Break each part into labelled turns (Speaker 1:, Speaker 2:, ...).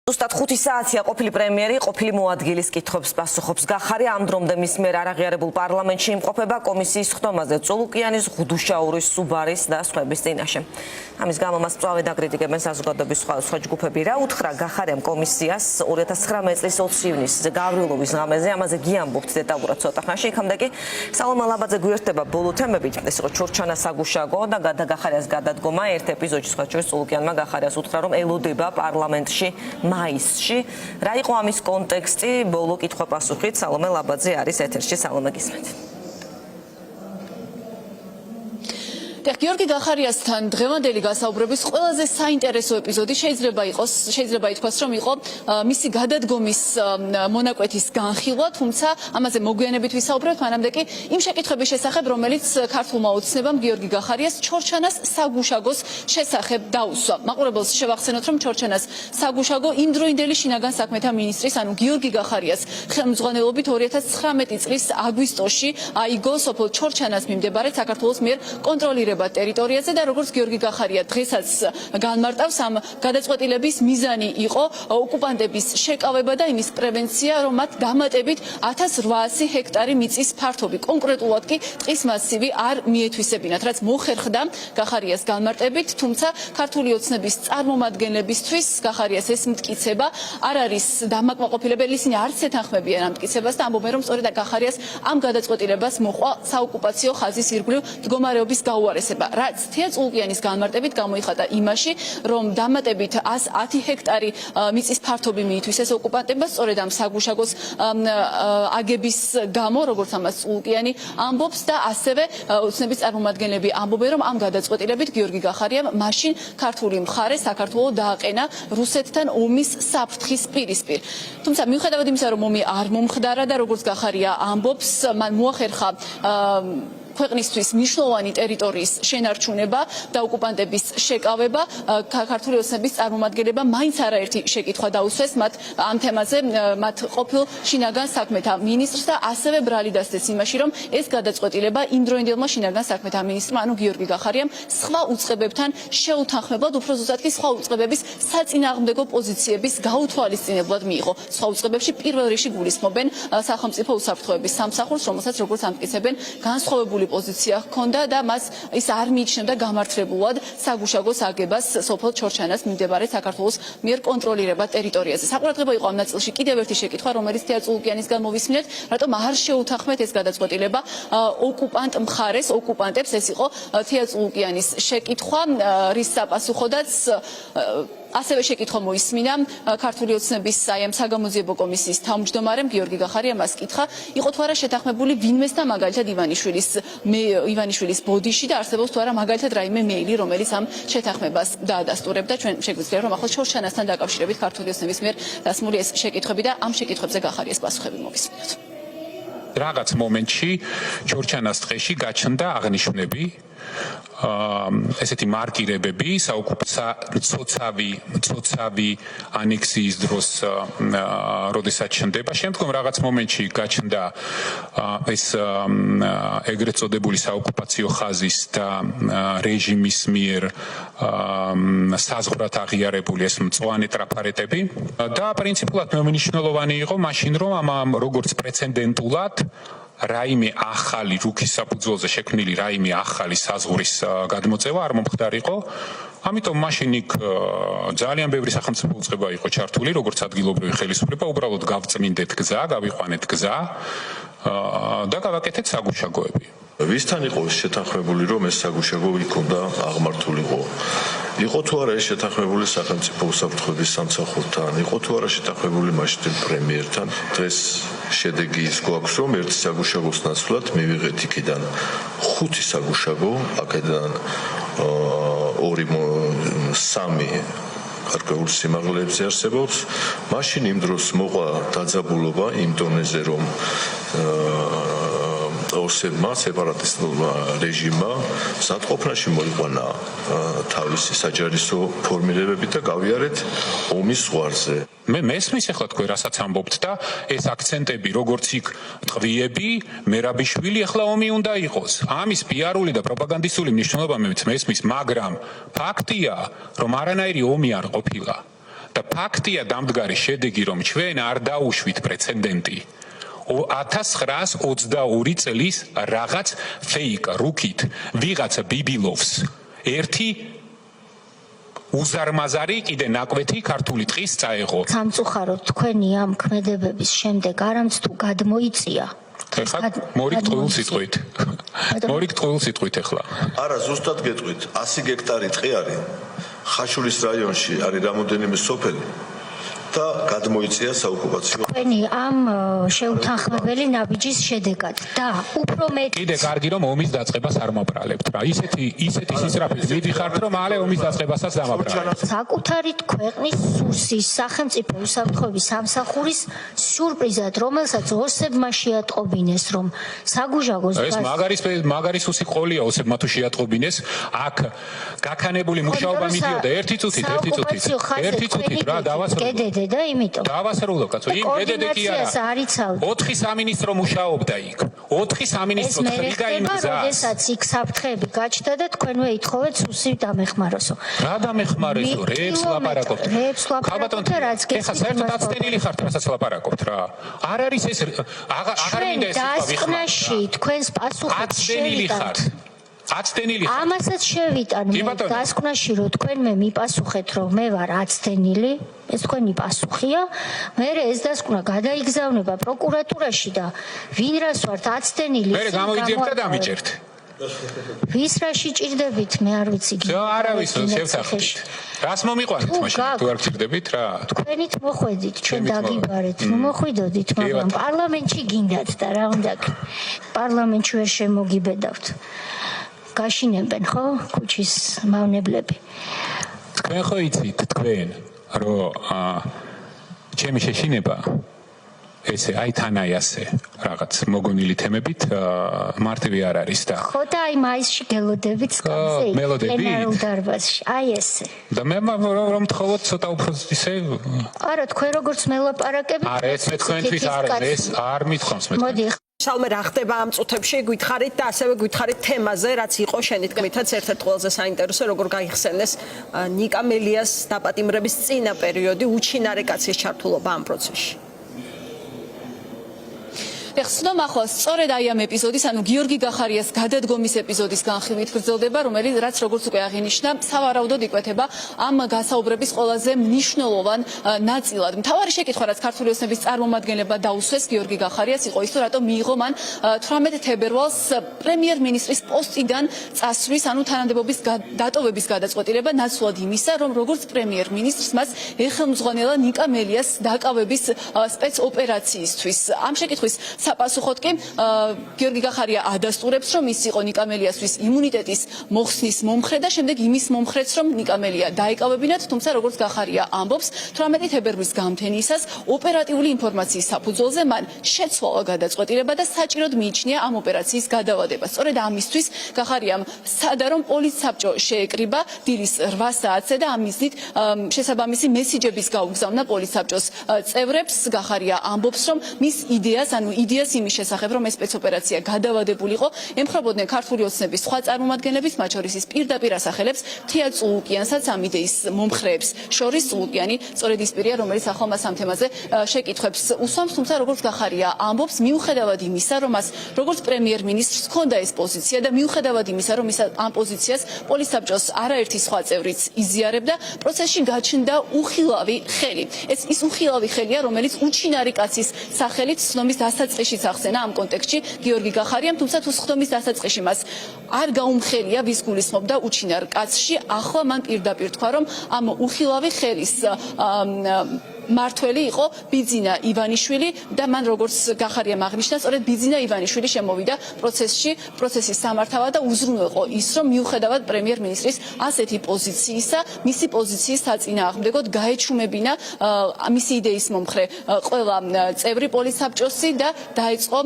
Speaker 1: Ustad 5 საათია ყოფილი პრემიერი ყოფილი მოადგილის კითხვებს პასუხობს. გახარია ამ დრომდე მის მიერ არაღიარებულ პარლამენტში იმყოფება კომისიის ხდომაზე წულუკიანის, ღუდუშაურის, სუბარის და სხვების წინაშე. ამის გამო მას მწვავედ აკრიტიკებენ საზოგადოების სხვა ჯგუფები. რა უთხრა გახარიამ კომისიას 2019 წლის 20 ივნისზე გავრილობის ღამეზე, ამაზე გიამბობთ დეტალურად ცოტა ხანში. იქამდე კი სალომა ლაბაძე გვერდება ბოლო თემებით. ეს იყო ჩორჩანა საგუშაგო და გახარიას გადადგომა. ერთ ეპიზოდში სხვა შორის წულუკიანმა გახარიას უთხრა, რომ ელოდება პარლამენტში მაისში. რა იყო ამის კონტექსტი? ბოლო კითხვა-პასუხით სალომე ლაბაძე არის ეთერში. სალომე, გისმენთ.
Speaker 2: გიორგი გახარიასთან დღევანდელი გასაუბრების ყველაზე საინტერესო ეპიზოდი შეიძლება ითქვას, რომ იყო მისი გადადგომის მონაკვეთის განხილვა, თუმცა ამაზე მოგვიანებით ვისაუბრებთ, მანამდე კი იმ შეკითხვების შესახებ, რომელიც ქართულმა ოცნებამ გიორგი გახარიას ჩორჩანას საგუშაგოს შესახებ დაუსვა. მაყურებელს შევახსენოთ, რომ ჩორჩანას საგუშაგო იმდროინდელი შინაგან საქმეთა მინისტრის, ანუ გიორგი გახარიას ხელმძღვანელობით 2019 წლის აგვისტოში აიგო სოფელ ჩორჩანას მიმდებარე საქართველოს მიერ კონტროლირებულ ტერიტორიაზე და როგორც გიორგი გახარია დღესაც განმარტავს, ამ გადაწყვეტილების მიზანი იყო ოკუპანტების შეკავება და იმის პრევენცია, რომ მათ დამატებით 1800 ჰექტარი მიწის ფართობი, კონკრეტულად კი ტყის მასივი არ მიეთვისებინათ, რაც მოხერხდა გახარიას განმარტებით, თუმცა ქართული ოცნების წარმომადგენლებისთვის გახარიას ეს მტკიცება არ არის დამაკმაყოფილებელი, ისინი არც ეთანხმებიან ამ მტკიცებას და ამბობენ, რომ სწორედ გახარიას ამ გადაწყვეტილებას მოყვა საოკუპაციო ხაზის ირგვლივ მდგომარეობის გაუარესება. რაც თეა წულუკიანის განმარტებით გამოიხატა იმაში, რომ დამატებით 110 ჰექტარი მიწის ფართობი მიითვისეს ოკუპანტებმა სწორედ ამ საგუშაგოს აგების გამო, როგორც ამას წულუკიანი ამბობს და ასევე ოცნების წარმომადგენლები ამბობენ, რომ ამ გადაწყვეტილებით გიორგი გახარიამ მაშინ ქართული მხარე საქართველოს დააყენა რუსეთთან ომის საფრთხის პირისპირ. თუმცა მიუხედავად იმისა, რომ ომი არ მომხდარა და როგორც გახარია ამბობს, მან მოახერხა ქვეყნისთვის მნიშვნელოვანი ტერიტორიის შენარჩუნება და ოკუპანტების შეკავება, ქართული ოცნების წარმომადგენლებმა მაინც არაერთი შეკითხვა დაუსვეს მათ ამ თემაზე, მათ ყოფილ შინაგან საქმეთა მინისტრს და ასევე ბრალი დასდეს იმაში, რომ ეს გადაწყვეტილება იმდროინდელმა შინაგან საქმეთა მინისტრმა, ანუ გიორგი გახარიამ სხვა უწყებებთან შეუთანხმებლად, უფრო ზუსტად კი სხვა უწყებების საწინააღმდეგო პოზიციების გაუთვალისწინებლად მიიღო. სხვა უწყებებში პირველ რიგში გულისხმობენ სახელმწიფო უსაფრთხოების სამსახურს, რომელსაც როგორც ამტკიცებენ განსხვავებული პოზიცია ჰქონდა და მას ის არ მიიჩნევდა გამართლებულად საგუშაგოს აგებას სოფელ ჩორჩანას მიმდებარე საქართველოს მიერ კონტროლირებად ტერიტორიაზე. საყურადღებო იყო ამ ნაწილში კიდევ ერთი შეკითხვა, რომელიც თეა წულუკიანისგან მოვისმინეთ, რატომ არ შეუთანხმეთ ეს გადაწყვეტილება ოკუპანტ მხარეს, ოკუპანტებს. ეს იყო თეა წულუკიანის შეკითხვა, რის საპასუხოდაც ასევე შეკითხვა მოისმინა ქართული ოცნების ამ საგამოძიებო კომისიის თავმჯდომარემ გიორგი გახარიამ მას კითხა, იყო თუ არა შეთანხმებული ვინმესთან, მაგალითად ივანიშვილის ბოდიში და არსებობს თუ არა მაგალითად რაიმე მეილი, რომელიც ამ შეთანხმებას დაადასტურებდა. ჩვენ შეგვიძლია რომ ახლა ჩორჩანასთან დაკავშირებით ქართული ოცნების მიერ დასმული ეს შეკითხვები და ამ შეკითხვებზე გახარიას პასუხები მოვისმინოთ.
Speaker 3: რაღაც მომენტში ჩორჩანას ტყეში გაჩნდა აღნიშვნები, ესეთი მარკირებები ცოცავი ანექსიის დროს, როდესაც ჩნდება. შემდგომ რაღაც მომენტში გაჩნდა ეს ეგრეთ წოდებული საოკუპაციო ხაზის და რეჟიმის მიერ საზღვრად აღიარებული ეს მწვანე ტრაფარეტები და პრინციპულად მნიშვნელოვანი იყო მაშინ, რომ ამ როგორც პრეცედენტულად რაიმე ახალი რუქის საფუძველზე შექმნილი რაიმე ახალი საზღვრის გადმოწევა არ მომხდარიყო. ამიტომ მაშინ იქ ძალიან ბევრი სახელმწიფო უწყება იყო ჩართული, როგორც ადგილობრივი ხელისუფლება, უბრალოდ გავწმინდეთ გზა, გავიყვანეთ გზა და გავაკეთეთ საგუშაგოები.
Speaker 4: ვისთან იყო შეთანხმებული, რომ ეს საგუშაგო იქ უნდა აღმართულიყო? იყო თუ არა ეს შეთანხმებული სახელმწიფო უსაფრთხოების სამსახურთან, იყო თუ არა შეთანხმებული მაშინ პრემიერთან? დღეს შედეგი ის გვაქვს, რომ ერთი საგუშაგოს ნაცვლად მივიღეთ იქიდან 5 საგუშაგო, აქედან 3 გარკვეული სიმაღლეებზე არსებობს. მაშინ იმ დროს მოყვა დაძაბულობა იმ დონეზე, რომ ოსებმა, სეპარატისტულმა რეჟიმმა სათყოფნაში მოიყვანა თავისი საჯარისო ფორმირებები და გავიარეთ ომის ზღვარზე.
Speaker 3: მე მესმის ახლა თქვენ რასაც ამბობთ და ეს აქცენტები როგორც იქ ტყვიები, მერაბიშვილი ახლა ომი უნდა იყოს. ამის პიარული და პროპაგანდისტული მნიშვნელობა მესმის, მაგრამ ფაქტია, რომ არანაირი ომი არ ყოფილა. და ფაქტია დამდგარი შედეგი, რომ ჩვენ არ დაუშვით პრეცედენტი. 1922 წლის რაღაც ფეიკ რუკით ვიღაცა ბიბილოვს ერთი უზარმაზარი კიდე ნაკვეთი ქართული ტყის წაეღო.
Speaker 5: სამწუხაროდ თქვენი ამ ქმედებების შემდეგ არამც თუ გადმოიწია.
Speaker 3: ეხლა მორიგ ტყუილ სიტყვით ეხლა.
Speaker 4: არა, ზუსტად გეტყვით, 100 გექტარი ტყი არის. ხაშურის რაიონში არის რამოდენიმე სოფელი და გადმოიწია საოკუპაციო.
Speaker 5: თქვენი ამ შეუთანხმებელი ნაბიჯის შედეგად და უფრო მეტი
Speaker 3: კიდე კარგი რომ ომის დაწყებას არ მოპრალებთ რა. ისეთი სისწრაფით მიდიხართ რომ მალე ომის დაწყებასაც დამაბრალებთ.
Speaker 5: საკუთარი ქვეყნის სურსის სახელმწიფო უსაფრთხოების სამსახურის სიურპრიზად, რომელსაც ოსებმა შეატყობინეს, რომ საგუჟაგოს
Speaker 3: ეს მაგარი სუსი ყოლია ოსებმა თუ შეატყობინეს, აქ გაქანებული მუშაობა მიდიოდა ერთი წუთით რა დავასრულო.
Speaker 5: და იმიტომ
Speaker 3: დავასრულო კაცო, იმ გედედე კი არა. 4 სამინისტრო მუშაობდა იქ. 4 სამინისტრო თხრიდა იმ გზას.
Speaker 5: როდესაც იქ საფრთხეები გაჩნდა და თქვენვე ითხოვეთ სუსი დამეხმაროსო.
Speaker 3: რა დამეხმარესო, რეებს ლაპარაკობთ. ხალბატონ, ეხლა საერთოდ აცდენილი ხართ, რასაც ლაპარაკობთ რა. არ არის ეს აღარ მინდა ეს
Speaker 5: დასკვნაში თქვენს პასუხებს შევიტანთ.
Speaker 3: აცდენილი ხარ.
Speaker 5: ამასაც შევიტან მე დასკვნაში რომ თქვენ მე მიპასუხეთ რომ მე ვარ აცდენილი, ეს თქვენი პასუხია. მე ეს დასკვნა გადაიგზავნება პროკურატურაში და ვინ რას ვართ აცდენილი.
Speaker 3: მე გამოიძიებთ და დამიჭერთ.
Speaker 5: ვის რაში ჭირდებით მე არ ვიცი.
Speaker 3: არავის შევთანხმდით. რას მომიყვანეთ მაშინ თუ არ ჭირდებით რა?
Speaker 5: თქვენით მოხვედით, ჩვენ დაგიბარეთ, ნუ მოხვიდოდით, მაგრამ პარლამენტში გინდათ და რა უნდა პარლამენტში ვერ შემოგიბედავთ. გაშინებენ ხო ქუჩის მავნებლები.
Speaker 3: თქვენ ხო იცით თქვენ რომ ჩემი შეშინება ესე აი თანაი ასე რაღაც მოგონილი თემებით მარტივი არ არის და
Speaker 5: ხო და აი მაისში გელოდებით სკამზე პლენარულ დარბაზში აი ესე
Speaker 3: და მე რომ თხოვოთ ცოტა უფრო ისე
Speaker 5: არა თქვენ როგორც მელაპარაკებით
Speaker 3: არა ეს მე თქვენთვის არ მithkhams მე
Speaker 5: მოდი
Speaker 6: შალმე რა ხდება ამ წუთებში გითხარით და ასევე გითხარით თემაზე რაც იყო შენი თქმითაც ერთ-ერთ ყველაზე საინტერესო როგორ გაიხსენეს ნიკა მელიას დაპატიმრების წინა პერიოდი უჩინარი კაცის ჩართულობა ამ პროცესში
Speaker 2: ეხსნომ ახლა სწორედ აი ამ ეპიზოდის, ანუ გიორგი გახარიას გადადგომის ეპიზოდის განხილვით გრძელდება, რომელიც როგორც უკვე აღინიშნა, სავარაუდოდ იკვეთება ამ გასაუბრების ყველაზე მნიშვნელოვან ნაწილად. მთავარი შეკითხვა, რაც ქართული ოცნების წარმომადგენლებმა დაუსვეს გიორგი გახარიას, იყო ის, რომ რატომ მიიღო მან 18 თებერვალს პრემიერ-მინისტრის პოსტიდან წასვლის, ანუ თანამდებობის დატოვების გადაწყვეტილება ნაცვლად იმისა, რომ როგორც პრემიერ-მინისტრს მას ეხელმძღვანელა ნიკა მელიას დაკავების სპეცოპერაციისთვის. ამ შეკითხვის საპასუხოდ კი გიორგი გახარია ადასტურებს, რომ ის იყო ნიკა მელიასთვის იმუნიტეტის მოხსნის მომხრე და შემდეგ იმის მომხრეც, რომ ნიკა მელია დაეკავებინათ, თუმცა როგორც გახარია ამბობს, 18 თებერვლის გამთენისას ოპერატიული ინფორმაციის საფუძველზე მან შეცვალა გადაწყვეტილება და საჭიროდ მიიჩნია ამ ოპერაციის გადავადება. სწორედ ამისთვის გახარიამ სადარომ პოლიცსაბჭო შეეკრიბა დილის 8 საათზე და ამ მიზნით შესაბამისი მესიჯების გაუგზავნა პოლიცსაბჭოს წევრებს. გახარია ამბობს, რომ მის იდეას, ანუ იდეას იმის შესახებ, რომ ეს სპეცოპერაცია გადავადებულიყო, ემხრობოდნენ ქართული ოცნების სხვა წარმომადგენლების, მათ შორის ის პირდაპირ ასახელებს თია წულუკიანსაც ამ იდეის მომხრეებს შორის. წულუკიანი სწორედ ის პირია, რომელიც ახლა მას ამ თემაზე შეკითხვებს უსვამს, თუმცა როგორც გახარია ამბობს, მიუხედავად იმისა, რომ მას როგორც პრემიერ-მინისტრს ჰქონდა ეს პოზიცია და მიუხედავად იმისა, რომ ის ამ პოზიციას პოლიცსაბჭოს არაერთი სხვა წევრიც იზიარებდა, პროცესში გაჩნდა უხილავი ხელი. ეს ის უხილავი ხელია, რომელიც უჩინარი კაცის სახელით სხდომის დასაწყისშიც ახსენა ამ კონტექსტში გიორგი გახარიამ, თუმცა თუ სხდომის დასაწყისში მას არ გაუმხელია ვის გულისხმობდა უჩინარ კაცში, ახლა მან პირდაპირ თქვა, რომ ამ უხილავი ხელის მართველი იყო ბიძინა ივანიშვილი და მან როგორც გახარიამ აღნიშნა, სწორედ ბიძინა ივანიშვილი შემოვიდა პროცესის სამართავად და უზრუნველყო ის, რომ მიუხედავად პრემიერ-მინისტრის ასეთი პოზიციისა, მისი პოზიციის საწინააღმდეგოდ გაეჩუმებინა მისი იდეის მომხრე ყველა წევრი პოლიცსაბჭოსი და დაიწყო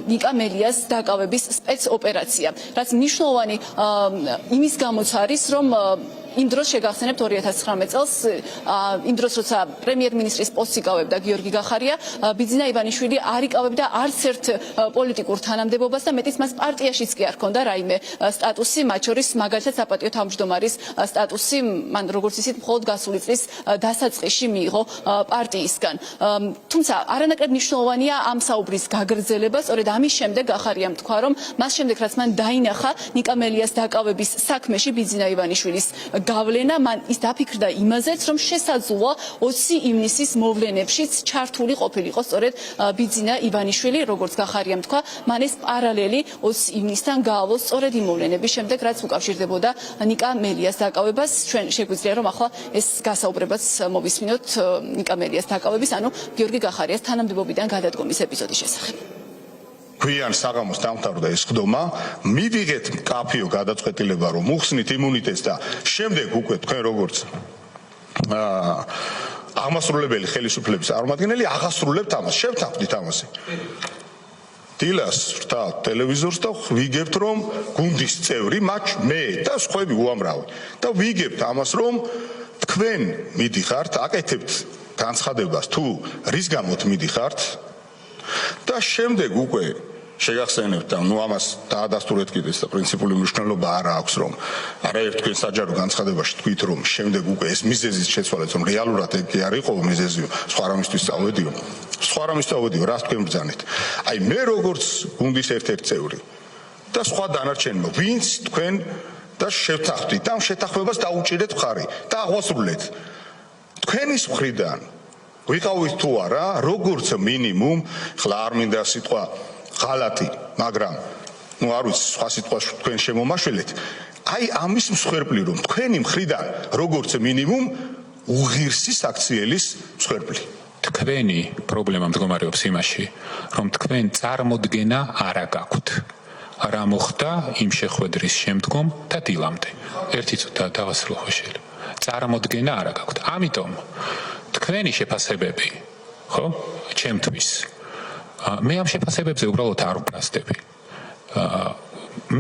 Speaker 2: ნიკა მელიას დაკავების სპეცოპერაცია. რაც მნიშვნელოვანი იმის გამოც არის, რომ იმ დროს შეგახსენებთ 2019 წელს იმ დროს როცა პრემიერ-მინისტრის პოსტს იკავებდა გიორგი გახარია, ბიძინა ივანიშვილი არ იკავებდა არც ერთ პოლიტიკურ თანამდებობას და მეტიც მას პარტიაშიც კი არ ჰქონდა რაიმე სტატუსი, მათ შორის მაგალითად საპატიო თავმჯდომარის სტატუსი მან როგორც ისიც მხოლოდ გასული წლის დასაწყისში მიიღო პარტიისგან. თუმცა არანაკლებ მნიშვნელოვანია ამ საუბრის გაგრძელება, სწორედ ამის შემდეგ გახარიამ თქვა, რომ მას შემდეგ რაც მან დაინახა ნიკა მელიას დაკავების საქმეში ბიძინა ივანიშვილის გავლენა, მან ის დაფიქრდა იმაზეც, რომ შესაძლოა 20 ივნისის მოვლენებშიც ჩართული ყოფილიყო სწორედ ბიძინა ივანიშვილი, როგორც გახარიამ თქვა, მან ეს პარალელი 20 ივნისთან გაავლოს სწორედ იმ მოვლენების შემდეგ, რაც უკავშირდებოდა ნიკა მელიას დაკავებას. ჩვენ შეგვიძლია რომ ახლა ეს გასაუბრებაც მოვისმინოთ ნიკა მელიას დაკავების, ანუ გიორგი გახარიას თანამდებობიდან გადადგომის ეპიზოდის შესახებ.
Speaker 7: გვიან საღამოს დამთავრდა ეს ხდომა, მივიღეთ კაფეო გადაწყვეტილება, რომ უხსნით იმუნიტეტს და შემდეგ უკვე თქვენ როგორც აღმასრულებელი ხელისუფლების წარმომადგენელი აღასრულებთ ამას, შევთანხმდით ამაზე. დილას ვrtal ტელევიზორს და ვიგებთ რომ გუნდის წევრი მე და სხვები უამრავი და ვიგებთ ამას რომ თქვენ მიდიხართ, აკეთებთ განცხადებას თუ რის გამოთ მიდიხართ და შემდეგ უკვე შეგახსენებთ და ამას დაადასტურეთ კიდეც და პრინციპული მნიშვნელობა არ აქვს რომ არაერთ თქვენ საჯარო განცხადებაში თქვით რომ შემდეგ უკვე ეს მიზეზის შეცვალეთ რომ რეალურად ეგ არ იყო მიზეზი სხვა რამისთვის წავედიო რას თქვენ ბრძანეთ აი მე როგორც გუნდის ერთ-ერთი წევრი და სხვა დანარჩენმა ვინც თქვენ და შევთანხმდით ამ შეთანხმებას დაუჭირეთ მხარი და აღვასრულეთ თქვენის მხრიდან ვიყავით თუ არა როგორც მინიმუმ ხლა არ მინდა სიტყვა ღალატი, მაგრამ არ ვიცი სხვა სიტყვას თქვენ შემომაშველეთ. აი ამის მსხვერპლი რომ თქვენი მხრიდან როგორც მინიმუმ უღირსი საქციელის მსხვერპლი.
Speaker 3: თქვენი პრობლემა მდგომარეობს იმაში, რომ თქვენ წარმოდგენა არ გაქვთ. რა მოხდა იმ შეხვედრის შემდგომ და დილამდე. ერთი წუთი დავასრულო ხო შეიძლება. წარმოდგენა არ გაქვთ. ამიტომ თქვენი შეფასებები, ხო, ჩემთვის მე ამ შეფასებებზე უბრალოდ არ ვფასდები.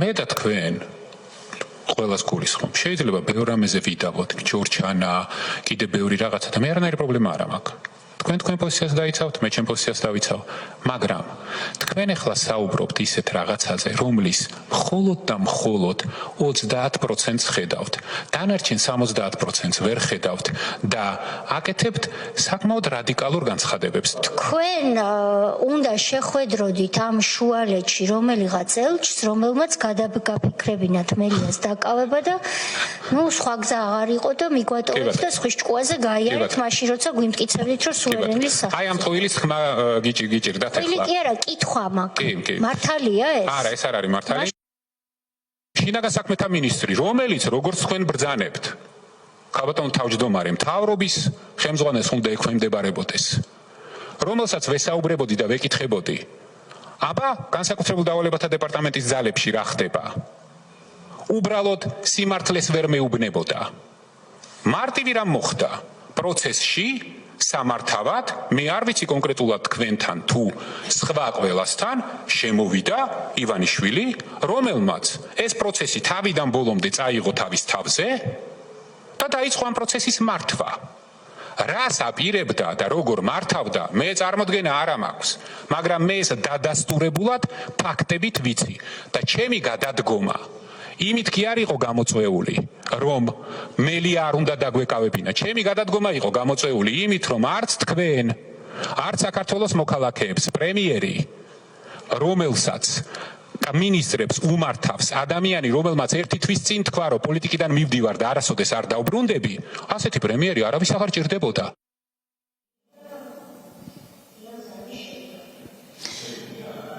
Speaker 3: მე და თქვენ ყველას გულისხმობ. შეიძლება ბევრ რამეზე ვიდავოთ, ჯორჯანა, კიდე ბევრი რაღაცა და მე არანაირი პრობლემა არ მაქვს. თქვენ პოზიციას დაიცავთ, მე ჩემ პოზიციას დავიცავ, მაგრამ თქვენ ახლა საუბრობთ ისეთ რაღაცაზე, რომლის მხოლოდ და მხოლოდ 30%-ს ხედავთ. დანარჩენ 70%-ს ვერ ხედავთ და აკეთებთ საკმაოდ რადიკალურ განცხადებებს.
Speaker 5: თქვენ უნდა შეხვედროდით ამ შუალედში რომელიღაც ელჩს, რომელმაც გადაგაფიქრებინათ მელიას დაკავება და სხვა გზა აღარ იყო და მიგვატოვეთ და სხვის ჭკუაზე გაიარეთ მაშინ როცა გვიმტკიცებდით რომ
Speaker 3: აი ამ ტყუილის ხმა გიჭირდათ ახლა.
Speaker 5: ტყუილი კი არა, კითხვა მაქვს. მართალია ეს?
Speaker 3: არა, ეს არ არის მართალი. შინაგან საქმეთა მინისტრი, რომელიც როგორც თქვენ ბრძანებთ, ქალბატონ თავმჯდომარე მთავრობის ხელმძღვანელს უნდა ექვემდებარებოდეს. რომელსაც ვესაუბრებოდი და ვეკითხებოდი, აბა განსაკუთრებულ დავალებათა დეპარტამენტის ძალებში რა ხდება? უბრალოდ სიმართლეს ვერ მეუბნებოდა. მარტივი რამ მოხდა პროცესში სამართავად, მე არ ვიცი კონკრეტულად თქვენთან თუ სხვა ყველასთან შემოვიდა ივანიშვილი, რომელმაც ეს პროცესი თავიდან ბოლომდე წაიღო თავის თავზე და დაიწყო ამ პროცესის მართვა. რას აპირებდა და როგორ მართავდა, მე წარმოდგენა არ მაქვს, მაგრამ მე ეს დადასტურებულად ფაქტებით ვიცი და ჩემი გადადგომა იმით კი არ იყო გამოწვეული, რომ მელია არ უნდა დაგვეკავებინა. ჩემი გადადგომა იყო გამოწვეული იმით, რომ არც თქვენ, არც საქართველოს მოქალაქეებს პრემიერი, რომელსაც და მინისტრებს უმართავს ადამიანი, რომელმაც ერთი თვის წინ თქვა, რომ პოლიტიკიდან მივდივარ და არასოდეს არ დავბრუნდები, ასეთი პრემიერი არავის აღარ ჭირდებოდა.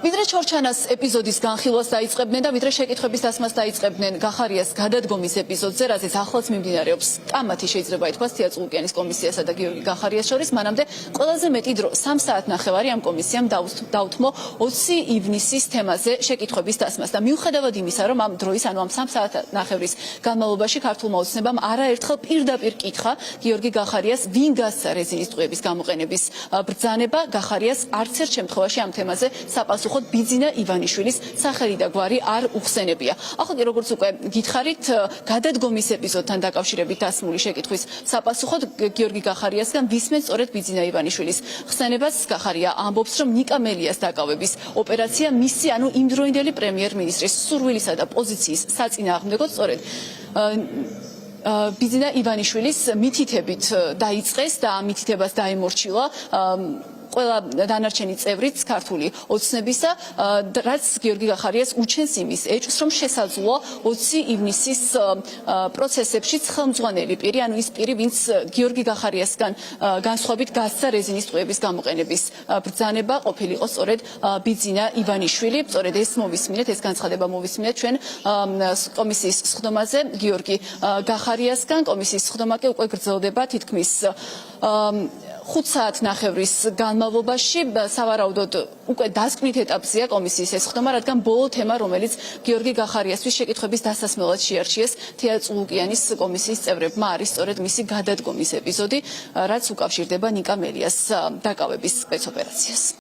Speaker 2: ვიდრე ჩორჩანას ეპიზოდის განხილვას დაიწყებდნენ და ვიდრე შეკითხვების დასმას დაიწყებდნენ გახარიას გადადგომის ეპიზოდზე, რაზეც ახლაც მიმდინარეობს კამათი შეიძლება ითქვას თეატრის ყურკიანის კომისიასა და გიორგი გახარიას შორის, მანამდე ყველაზე მეტი დრო 3 საათნახევარი ამ კომისიამ დაუთმო 20 ივნისის თემაზე შეკითხვების დასმას და მიუხედავად იმისა, რომ ამ დროის, ანუ ამ 3 საათნახევრის განმავლობაში ქართულმა ოცნებამ არაერთხელ პირდაპირ კითხა გიორგი გახარიას, ვინ გასცა რეზინის ტყუების გამოყენების ბრძანება, გახარიას არც ერთ შემთხვევაში ამ თემაზე საპასუხო პასუხოდ ბიძინა ივანიშვილის სახელი და გვარი არ უხსენებია. ახლა კი როგორც უკვე გითხარით, გადადგომის ეპიზოდთან დაკავშირებით დასმული შეკითხვის საპასუხოდ გიორგი გახარიასგან ვისმენთ სწორედ ბიძინა ივანიშვილის ხსენებას. გახარია ამბობს, რომ ნიკა მელიას დაკავების ოპერაცია მისი, ანუ იმდროინდელი პრემიერ-მინისტრის სურვილისა და პოზიციის საწინააღმდეგოდ სწორედ ბიძინა ივანიშვილის მითითებით დაიწყეს და ამ მითითებას დაემორჩილა ყველა დანარჩენი წევრიც ქართული ოცნებისა, რაც გიორგი გახარიას უჩენს იმის ეჭვს, რომ შესაძლოა 20 ივნისის პროცესებშიც ხელმძღვანელი პირი, ანუ ის პირი, ვინც გიორგი გახარიასგან განსხვავებით გასცა რეზინის ტყუების გამოყენების ბრძანება, ყოფილიყო სწორედ ბიძინა ივანიშვილი. სწორედ ეს მოვისმინეთ, ეს განცხადება მოვისმინეთ ჩვენ კომისიის სხდომაზე გიორგი გახარიასგან. კომისიის სხდომა კი უკვე გრძელდება თითქმის 5 საათნახევრის განმავლობაში. სავარაუდოდ უკვე დასკვნით ეტაპზეა კომისიის ეს სხდომა, რადგან ბოლო თემა, რომელიც გიორგი გახარიასთვის შეკითხების დასასმელად შეარჩიეს თეა წულუკიანის კომისიის წევრებმა, არის სწორედ მისი გადადგომის ეპიზოდი, რაც უკავშირდება ნიკა მელიას დაკავების სპეცოპერაციას.